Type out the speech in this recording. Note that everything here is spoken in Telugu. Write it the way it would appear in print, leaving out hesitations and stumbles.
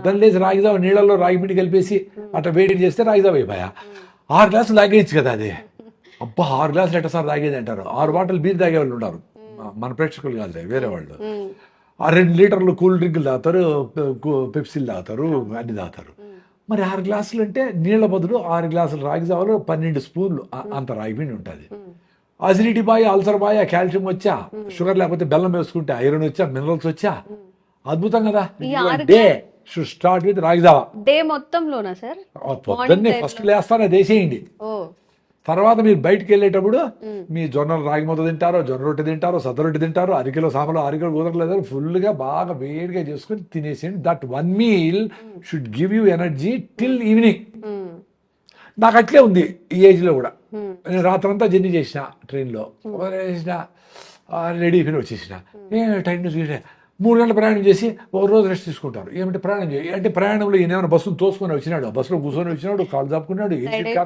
పొద్దున్న లేచి రాగిదావ నీళ్ళలో రాగి పిండి కలిపేసి అట్లా వేడి చేస్తే రాగిదావ అయిపోయా. 6 గ్లాసులు తాగేయచ్చు కదా అది. అబ్బా 6 గ్లాసులు ఎట్ట సార్ తాగేది అంటారు. 6 బాటిల్ బీర్ తాగే వాళ్ళు ఉన్నారు, మన ప్రేక్షకులు కాదు వేరే వాళ్ళు. 2 లీటర్లు కూల్ డ్రింకులు తాగుతారు, పెప్సీలు తాగుతారు, అన్ని తాగుతారు. మరి 6 గ్లాసులు అంటే నీళ్ళ బదులు 6 గ్లాసులు రాగి జావలో 12 స్పూన్లు అంత రాగి పిండి ఉంటుంది. Acidity bye, ulcer bye, calcium వచ్చా, షుగర్ లేకపోతే బెల్లం వేసుకుంటే ఐరన్ వచ్చా, మినరల్స్ వచ్చా, అద్భుతం కదా. Day should start with ragi java. Day మొత్తంలోనా సార్? పొద్దున్నే ఫస్ట్ లేస్తానే దేసేయండి. తర్వాత మీరు బయటకు వెళ్ళేటప్పుడు మీ జొన్నలు రాగి ముద్ద తింటారో, జొన్న రొట్టె తింటారో, సద్ద రొట్టె తింటారో, అరకిలో సామలో అరకిలో గోదరలేదు, ఫుల్గా బాగా వేడిగా చేసుకుని తినేసేయండి. That 1 meal should give you energy till evening. నాకు అట్లే ఉంది ఈ ఏజ్లో కూడా. నేను రాత్రంతా జర్నీ చేసిన, ట్రైన్లో చేసిన, రెడీ అయిపోయి వచ్చేసిన. టైం చూసే 3 గంటల ప్రయాణం చేసి ఒక రోజు రెస్ట్ తీసుకుంటారు. ఏమంటే ప్రయాణం చేయాలి అంటే ప్రయాణంలో ఈయన ఏమైనా బస్సును తోసుకొని వచ్చినాడు, బస్సులో కూర్చొని వచ్చినాడు, కాళ్ళు చాపుకున్నాడు,